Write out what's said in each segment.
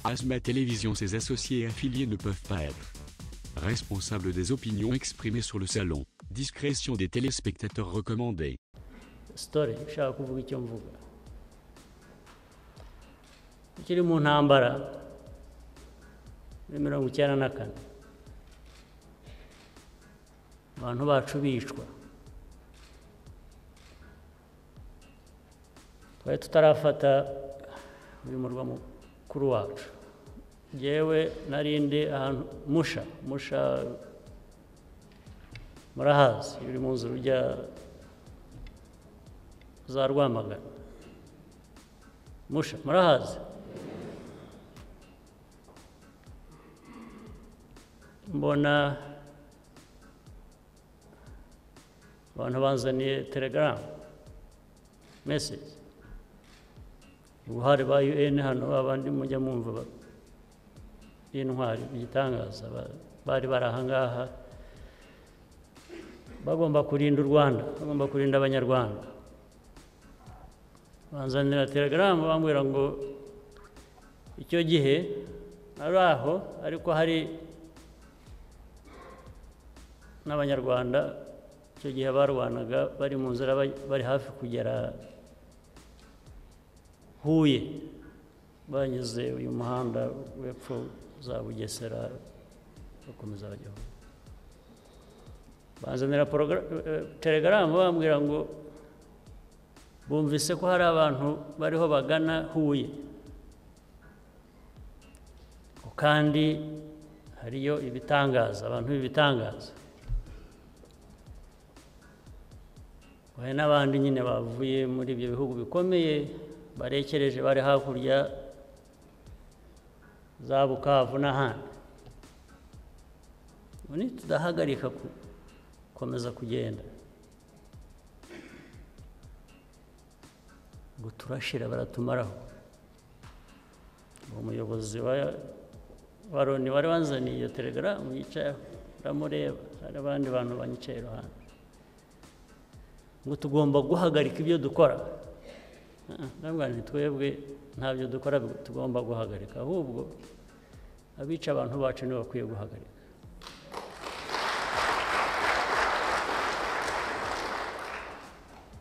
ASMA Télévision. Ses associés et affiliés ne peuvent pas être responsables des opinions exprimées sur le salon. Discrétion des téléspectateurs recommandée. Story ushaka kuvuga icyo mvuga kiri mu ntambara muri 1994 abantu bacu bicwa twari tutarafata uyu murwa mukuru wacu jewe narinde ahantu musha murahazi iri mu nzu rujya za Rwamagana musha murahazi mbona abantu banzaniye telegram message ubuhari ba UN hano abandi mujya mumva intwari igitangaza bari barahangaha bagomba kurinda u Rwanda bagomba kurinda abanyarwanda banzanira telegram bambwira ngo icyo gihe araho ariko hari n'abanyarwanda icyo gihe barwanaga bari mu nzira bari hafi kugera Huye banyuze uyu muhanda w'epfo za Bugesera bakomeza bajya banzanira telegram bambwira ngo bumvise ko hari abantu bariho bagana Huye kandi hariyo ibitangaza abantu b'ibitangaza hari n'abandi nyine bavuye muri ibyo bihugu bikomeye barekereje bari hakurya za Bukavu n'ahandi ubu tudahagarika gukomeza kugenda ngo turashira baratumaraho umuyobozi wa Loni wari wanzaniye iyo telegram yicaye ndamureba hari abandi bantu banyicaye iruhande ngo tugomba guhagarika ibyo dukora ntabwo twebwe ntabyo dukora tugomba guhagarika ahubwo abica abantu bacu nibo bakwiye guhagarika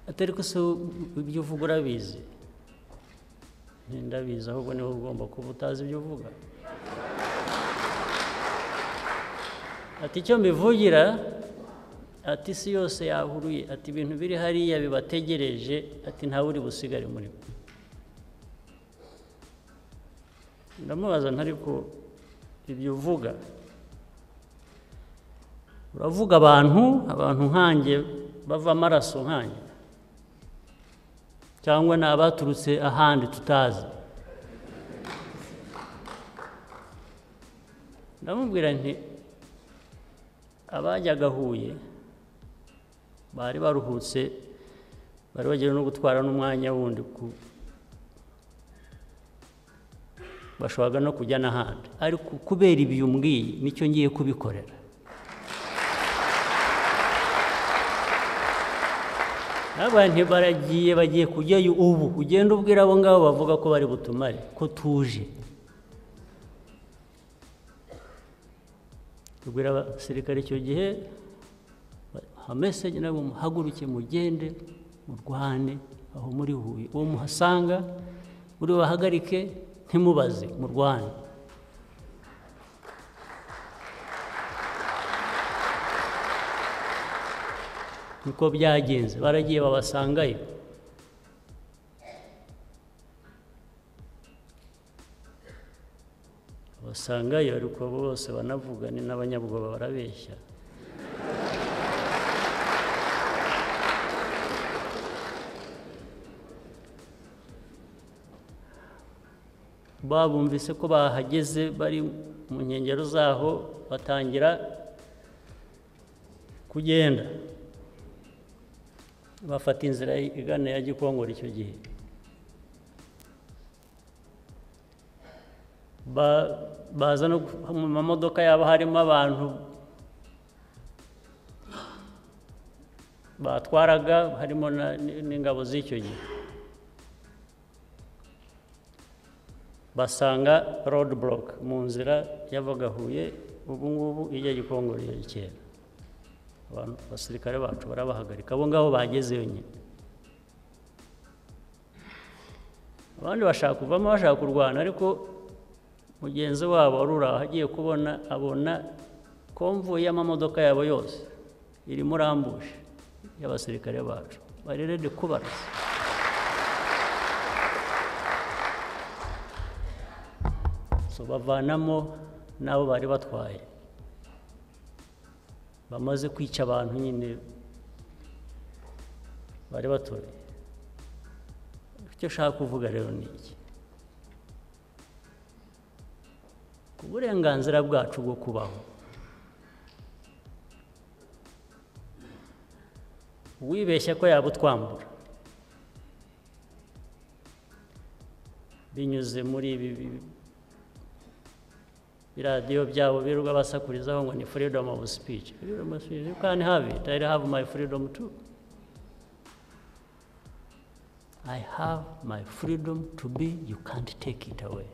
atari ko se ibyo uvuga urabizi ndabizi ahubwo niwe ugomba kuba utazi ibyo uvuga ati icyo mbivugira ati isi yose yahuruye ati ibintu biri hariya bibategereje ati ntawe uri busigare muri bo ndamubaza ntari ko ibyo uvuga uravuga abantu nkanjye bava amaraso nkanjye cyangwa ni abaturutse ahandi tutazi ndamubwira nti abajyaga Huye bari baruhutse bari bagiye no gutwara n'umwanya wundi bashobora no kujya n'ahandi ariko kubera ibi umbwiye nicyo ngiye kubikorera abantu bagiye kujyayo ubu ugenda ubwira abo ngabo bavuga ko bari butumare ko tuje ubwira abasirikare icyo gihe hamesege nabo muhaguruke mugende murwane aho muri Huye uwo muhasanga uri bahagarike ntimubaze murwane niko byagenze baragiye babasangayo ariko bose banavuga ni n'abanyabwoba barabeshya babumvise ko bahageze bari mu nkengero zaho batangira kugenda bafata inzira igana ya Gikongoro icyo gihe baza no mu mamodoka yabo harimo abantu batwaraga harimo n'ingabo z'icyo gihe basanga roadblock mu nzira yavaga Huye ubu ngubu ijya Gikongoro ya kera. Abantu basirikare bacu barabahagarika, abo ngabo bagezeyo nyine. Abandi bashaka kuvamo bashaka kurwana, ariko mugenzi wabo arura agiye kubona abona konvoyi y'amamodoka yabo yose iri muri ambush y'abasirikare bacu, bari ready kubarasa. So bavanamo nabo bari batwaye, bamaze kwica abantu nyine bari batoye. Icyo shaka kuvuga rero ni iki: ku burenganzira bwacu bwo kubaho, wibeshya ko yabutwambura binyuze muri ibi biradiyo byabo birirwa basakurizaho ngo ni freedom of speech. Freedom of speech, you can't have it. I have my freedom too. I have my freedom to be, you can't take it away.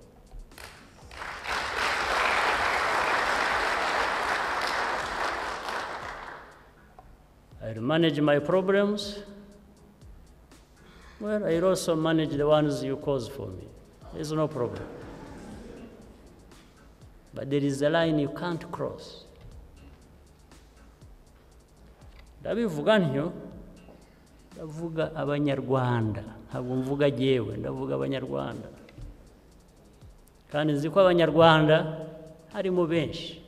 I'll manage my problems. Well, I'll also manage the ones you cause for me. There's no problem. But there is a line you can't cross. Ndabivuga ntyo, ndavuga abanyarwanda, ntabwo mvuga jewe, ndavuga abanyarwanda. Kandi nzi ko abanyarwanda harimo benshi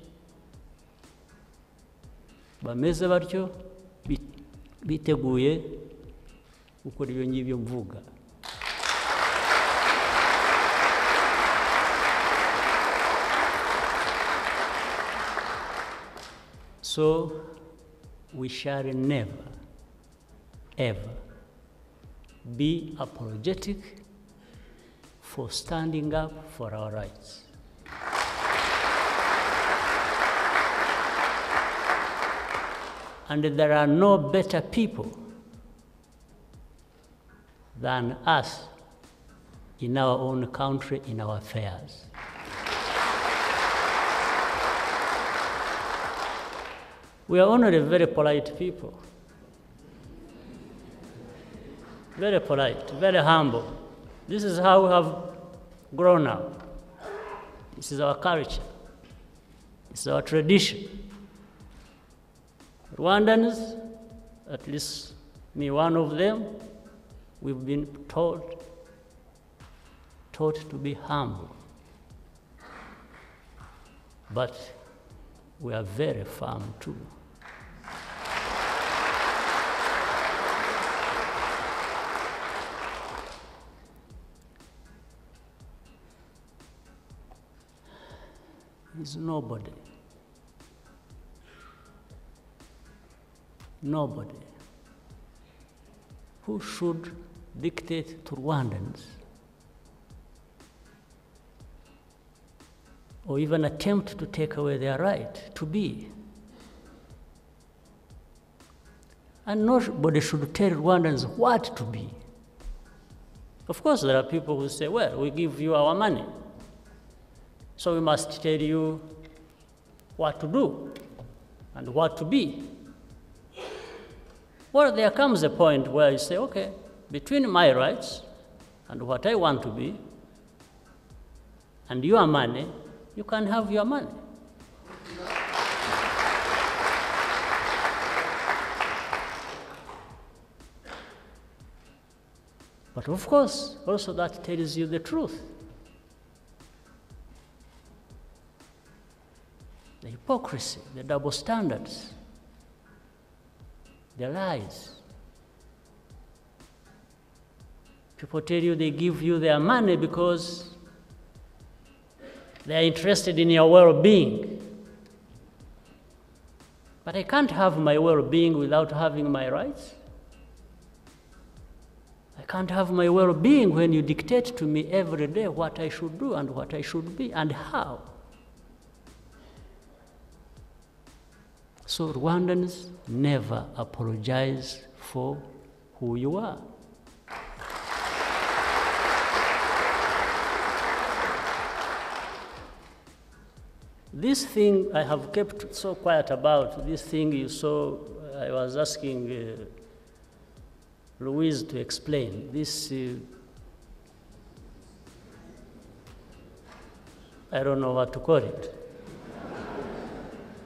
bameze batyo, biteguye gukora ibyo ngibyo mvuga. So we shall never, ever be apologetic for standing up for our rights. And there are no better people than us in our own country, in our affairs. We are only very polite people. Very polite, very humble. This is how we have grown up. This is our culture. This is our tradition. Rwandans, at least me, one of them, we've been taught to be humble. But we are very firm too. There's nobody who should dictate to Rwandans or even attempt to take away their right to be. And nobody should tell Rwandans what to be. Of course, there are people who say, well, we give you our money, so we must tell you what to do and what to be. Well, there comes a point where you say, okay, between my rights and what I want to be and your money, you can have your money. But of course, also that tells you the truth. The hypocrisy, the double standards, the lies. People tell you they give you their money because they are interested in your well-being. But I can't have my well-being without having my rights. I can't have my well-being when you dictate to me every day what I should do and what I should be and how. So Rwandans, never apologize for who you are. This thing I have kept so quiet about, this thing you saw, I was asking Louise to explain. This, I don't know what to call it,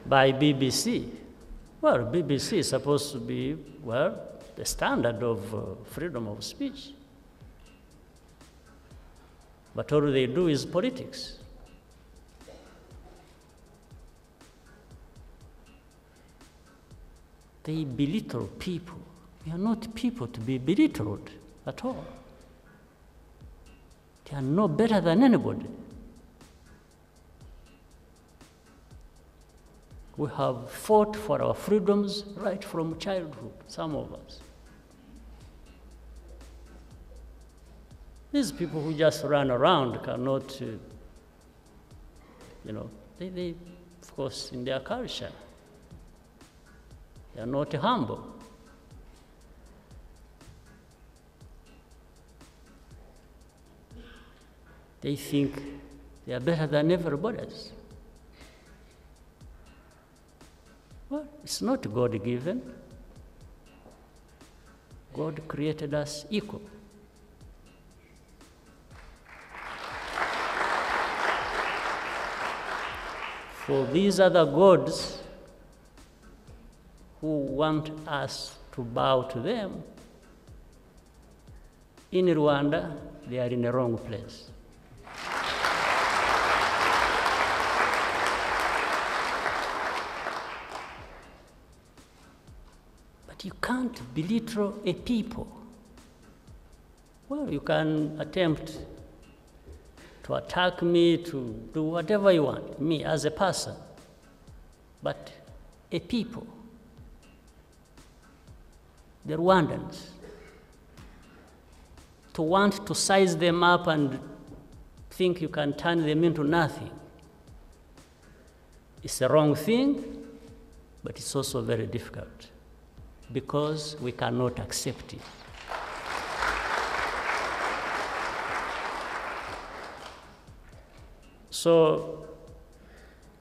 by BBC. Well, BBC is supposed to be, well, the standard of freedom of speech. But all they do is politics. They belittle people. We are not people to be belittled at all. They are no better than anybody. We have fought for our freedoms right from childhood, some of us. These people who just run around cannot, they, of course, in their culture, they are not humble. They think they are better than everybody else. Well, it's not God-given. God created us equal. For these other gods who want us to bow to them, in Rwanda, they are in the wrong place. But you can't belittle a people. Well, you can attempt to attack me, to do whatever you want, me as a person. But a people, the Rwandans, to want to size them up and think you can turn them into nothing, it's the wrong thing, but it's also very difficult because we cannot accept it. So,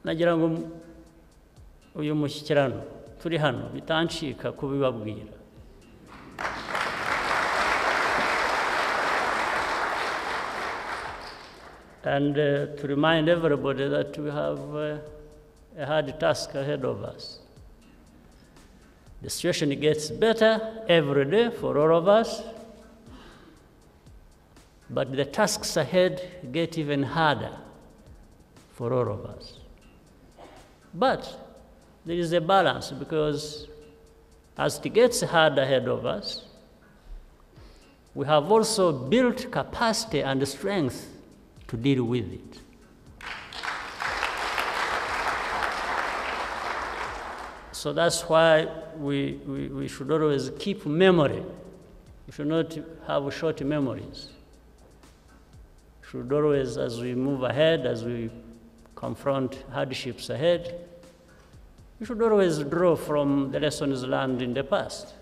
nagira ngo uyu mushyikirano turi hano bitancika kubibabwira. And to remind everybody that we have a hard task ahead of us. The situation gets better every day for all of us, but the tasks ahead get even harder for all of us. But there is a balance, because as it gets hard ahead of us, we have also built capacity and strength to deal with it. So that's why we should always keep memory. We should not have short memories. We should always, as we move ahead, as we confront hardships ahead, we should always draw from the lessons learned in the past.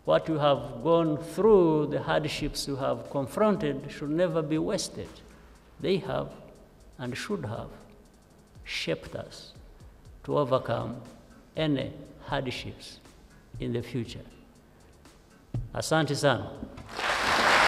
What you have gone through, the hardships you have confronted, should never be wasted. They have and should have shaped us to overcome any hardships in the future. Asante sana.